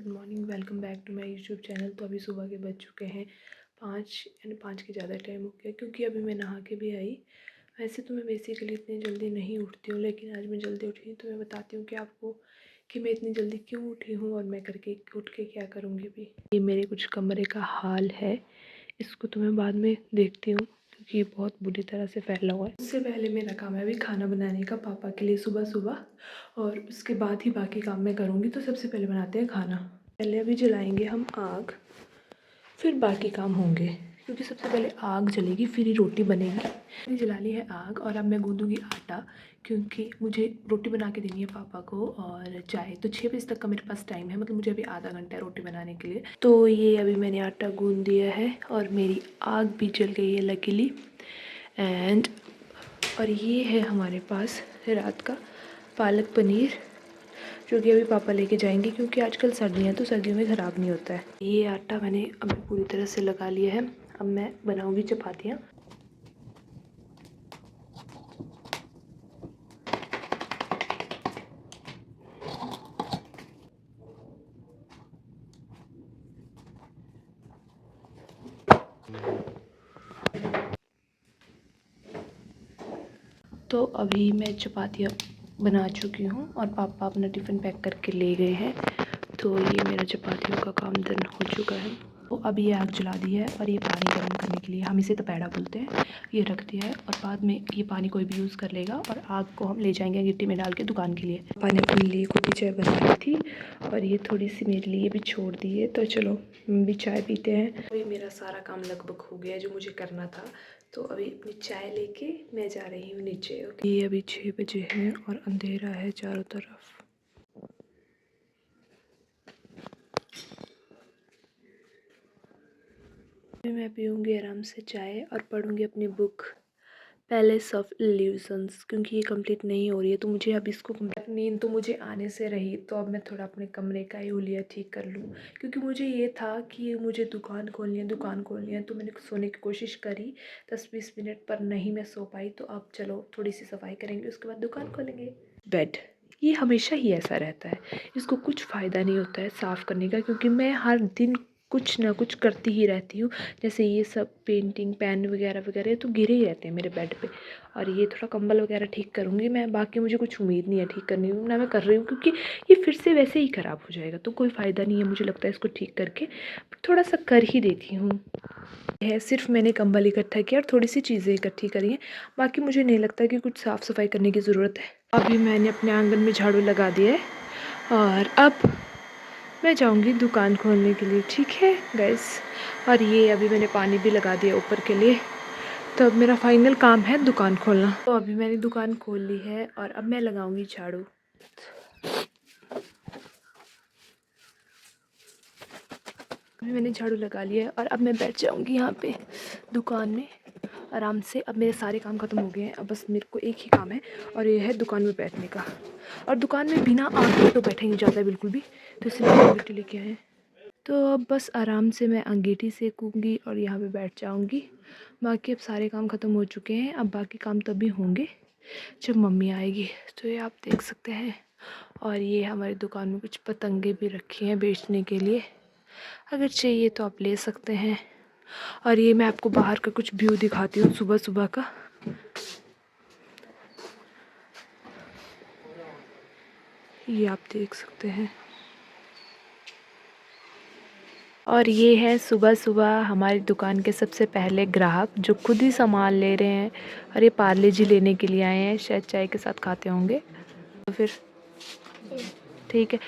Good morning, welcome back to my YouTube channel. तो अभी सुबह के बज चुके हैं 5 यानी 5 के ज़्यादा टाइम हो गया क्योंकि अभी मैं नहा के भी आई। वैसे तो मैं बेसिकली इतनी जल्दी नहीं उठती हूँ, लेकिन आज मैं जल्दी उठी हूँ तो मैं बताती हूँ कि आपको कि मैं इतनी जल्दी क्यों उठी हूँ और मैं उठ के क्या करूँगी भी। ये मेरे कुछ कमरे का हाल है, इसको तो मैं बाद में देखती हूँ क्योंकि ये बहुत बुरी तरह से फैला हुआ है। उससे पहले मेरा काम है अभी खाना बनाने का पापा के लिए सुबह सुबह, और उसके बाद ही बाकी काम मैं करूँगी। तो सबसे पहले बनाते हैं खाना। पहले अभी जलाएंगे हम आग, फिर बाकी काम होंगे क्योंकि सबसे पहले आग जलेगी फिर ही रोटी बनेगी। मैंने जला ली है आग और अब मैं गूँधूँगी आटा क्योंकि मुझे रोटी बना के देनी है पापा को और चाय। तो 6 बजे तक का मेरे पास टाइम है, मतलब मुझे अभी आधा घंटा है रोटी बनाने के लिए। तो ये अभी मैंने आटा गूँध दिया है और मेरी आग भी जल गई है लकीली। और ये है हमारे पास रात का पालक पनीर जो कि अभी पापा लेके जाएंगे क्योंकि आजकल सर्दियाँ हैं तो सर्दियों में ख़राब नहीं होता है। ये आटा मैंने अभी पूरी तरह से लगा लिया है। अब मैं बनाऊंगी चपातियाँ। तो अभी मैं चपातियाँ बना चुकी हूँ और पापा अपना टिफ़िन पैक करके ले गए हैं। तो ये मेरा चपातियों का काम डन हो चुका है। तो अब ये आग जला दी है और ये पानी गर्म करने के लिए, हम इसे तपेड़ा बोलते हैं, ये रख दिया है और बाद में ये पानी कोई भी यूज़ कर लेगा और आग को हम ले जाएंगे गिट्टी में डाल के दुकान के लिए। पापा ने अपने लिए खुद ही चाय बनाई थी और ये थोड़ी सी मेरे लिए भी छोड़ दी है। तो चलो हम भी चाय पीते हैं। अभी मेरा सारा काम लगभग हो गया जो मुझे करना था, तो अभी अपनी चाय लेके मैं जा रही हूँ नीचे। ये अभी 6 बजे हैं और अंधेरा है चारों तरफ। मैं पीऊँगी आराम से चाय और पढ़ूँगी अपनी बुक पैलेस ऑफ इल्यूजन्स क्योंकि ये कंप्लीट नहीं हो रही है। तो मुझे अब इसको नींद तो मुझे आने से रही, तो अब मैं थोड़ा अपने कमरे का ही हुलिया ठीक कर लूँ क्योंकि मुझे ये था कि मुझे दुकान खोलनी है। तो मैंने सोने की कोशिश करी 10-20 मिनट, पर नहीं मैं सो पाई। तो अब चलो थोड़ी सी सफाई करेंगे, उसके बाद दुकान खोलेंगे। बेड ये हमेशा ही ऐसा रहता है, इसको कुछ फ़ायदा नहीं होता है साफ़ करने का क्योंकि मैं हर दिन कुछ ना कुछ करती ही रहती हूँ। जैसे ये सब पेंटिंग पेन वगैरह वगैरह तो गिरे ही रहते हैं मेरे बेड पे। और ये थोड़ा कंबल वगैरह ठीक करूँगी मैं, बाकी मुझे कुछ उम्मीद नहीं है ठीक करने की, ना मैं कर रही हूँ क्योंकि ये फिर से वैसे ही ख़राब हो जाएगा। तो कोई फ़ायदा नहीं है मुझे लगता है इसको ठीक करके, थोड़ा सा कर ही देती हूँ। है सिर्फ मैंने कंबल इकट्ठा किया और थोड़ी सी चीज़ें इकट्ठी करी हैं, बाकी मुझे नहीं लगता कि कुछ साफ़ सफाई करने की ज़रूरत है। अभी मैंने अपने आंगन में झाड़ू लगा दिया है और अब मैं जाऊंगी दुकान खोलने के लिए, ठीक है गाइस। और ये अभी मैंने पानी भी लगा दिया ऊपर के लिए। तो अब मेरा फाइनल काम है दुकान खोलना। तो अभी मैंने दुकान खोल ली है और अब मैं लगाऊंगी झाड़ू। अभी मैंने झाड़ू लगा लिया है और अब मैं बैठ जाऊंगी यहाँ पे दुकान में आराम से। अब मेरे सारे काम खत्म हो गए हैं, अब बस मेरे को एक ही काम है और ये है दुकान में बैठने का। और दुकान में बिना आग के तो बैठा नहीं जाता है बिल्कुल भी, तो इसलिए अंगीठी लेके आए हैं। तो अब बस आराम से मैं अंगीठी सेकूँगी और यहाँ पे बैठ जाऊँगी। बाकी अब सारे काम ख़त्म हो चुके हैं, अब बाकी काम तभी होंगे जब मम्मी आएगी। तो ये आप देख सकते हैं। और ये हमारी दुकान में कुछ पतंगे भी रखी हैं बेचने के लिए, अगर चाहिए तो आप ले सकते हैं। और ये मैं आपको बाहर का कुछ व्यू दिखाती हूँ सुबह सुबह का। ये आप देख सकते हैं। और ये है सुबह सुबह हमारी दुकान के सबसे पहले ग्राहक जो खुद ही सामान ले रहे हैं। और ये पार्ले जी लेने के लिए आए हैं, शायद चाय के साथ खाते होंगे। तो फिर ठीक है।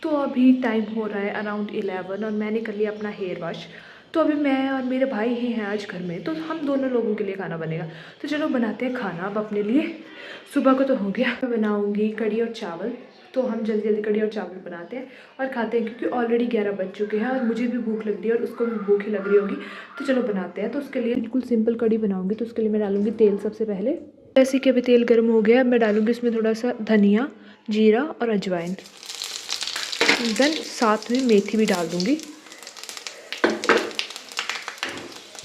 तो अभी टाइम हो रहा है अराउंड 11 और मैंने कर लिया अपना हेयर वॉश। तो अभी मैं और मेरे भाई ही हैं आज घर में, तो हम दोनों लोगों के लिए खाना बनेगा। तो चलो बनाते हैं खाना अब अपने लिए। सुबह को तो हो गया, मैं बनाऊंगी कढ़ी और चावल। तो हम जल्दी जल्दी कढ़ी और चावल बनाते हैं और खाते हैं क्योंकि ऑलरेडी 11 बज चुके हैं और मुझे भी भूख लग रही है और उसको भी भूख ही लग रही होगी। तो चलो बनाते हैं। तो उसके लिए बिल्कुल सिंपल कढ़ी बनाऊंगी। तो उसके लिए मैं डालूंगी तेल सबसे पहले। जैसे कि अभी तेल गर्म हो गया, मैं डालूंगी इसमें थोड़ा सा धनिया, जीरा और अजवाइन। देन साथ में मेथी भी डाल दूंगी।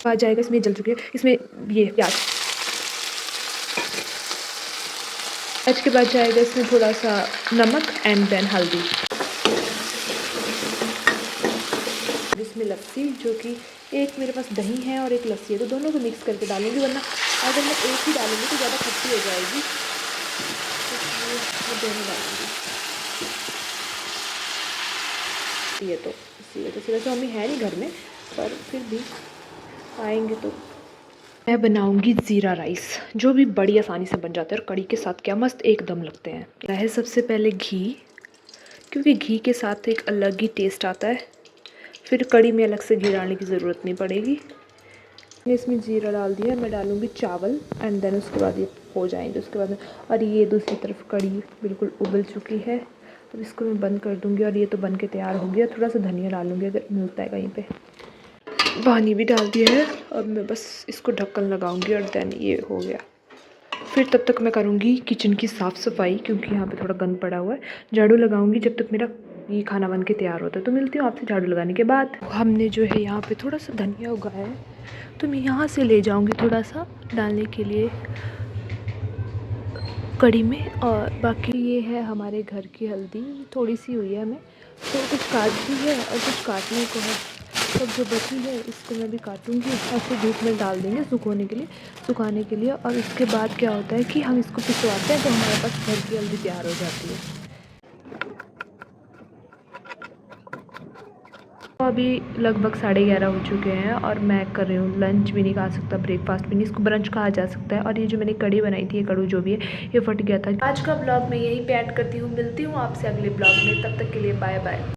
आ जाएगा, इसमें जल चुकी है, इसमें ये प्याज के बाद जाएगा इसमें थोड़ा सा नमक एंड देन हल्दी। इसमें लस्सी, जो कि एक मेरे पास दही है और एक लस्सी है, तो दोनों को मिक्स करके डालूंगी, वरना अगर मैं एक ही डालूंगी तो ज़्यादा खट्टी हो जाएगी, इसलिए मैं दोनों डालूंगी। ये तो इसीलिए तो वैसे मम्मी है नहीं घर में, पर फिर भी आएंगे तो। मैं बनाऊंगी ज़ीरा राइस, जो भी बड़ी आसानी से बन जाता है, और कड़ी के साथ क्या मस्त एकदम लगते हैं। है सबसे पहले घी, क्योंकि घी के साथ एक अलग ही टेस्ट आता है, फिर कड़ी में अलग से घी डालने की ज़रूरत नहीं पड़ेगी। इसमें जीरा डाल दिया, मैं डालूंगी चावल एंड देन उसके बाद ये हो जाएंगे उसके बाद। और ये दूसरी तरफ कड़ी बिल्कुल उबल चुकी है, अब इसको मैं बंद कर दूंगी, और ये तो बन के तैयार हो गया। थोड़ा सा धनिया डालूंगी अगर मिलता है कहीं पे। पानी भी डाल दिया है, अब मैं बस इसको ढक्कन लगाऊंगी और देन ये हो गया। फिर तब तक मैं करूँगी किचन की साफ़ सफाई, क्योंकि यहाँ पे थोड़ा गंद पड़ा हुआ है। झाड़ू लगाऊंगी जब तक मेरा ये खाना बन के तैयार होता है। तो मिलती हूँ आपसे झाड़ू लगाने के बाद। हमने जो है यहाँ पे थोड़ा सा धनिया उगाया है, तो मैं यहाँ से ले जाऊँगी थोड़ा सा डालने के लिए कड़ी में। और बाकी ये है हमारे घर की हल्दी, थोड़ी सी हुई है हमें, तो कुछ काट दी है और कुछ काटने को है। सब जो बची है इसको मैं भी काटूंगी, ऐसे धूप में डाल देंगे सुखाने के लिए। और उसके बाद क्या होता है कि हम इसको पिसवाते हैं, तो हमारे पास घर की हल्दी तैयार हो जाती है। तो अभी लगभग 11:30 हो चुके हैं, और मैं कर रही हूँ लंच भी नहीं खा सकता, ब्रेकफास्ट भी नहीं, इसको ब्रंच कहा जा सकता है। और ये जो मैंने कड़ी बनाई थी, ये कड़ू जो भी है, ये फट गया था। आज का ब्लॉग मैं यहीं पे ऐड करती हूँ, मिलती हूँ आपसे अगले ब्लॉग में, तब तक के लिए बाय बाय।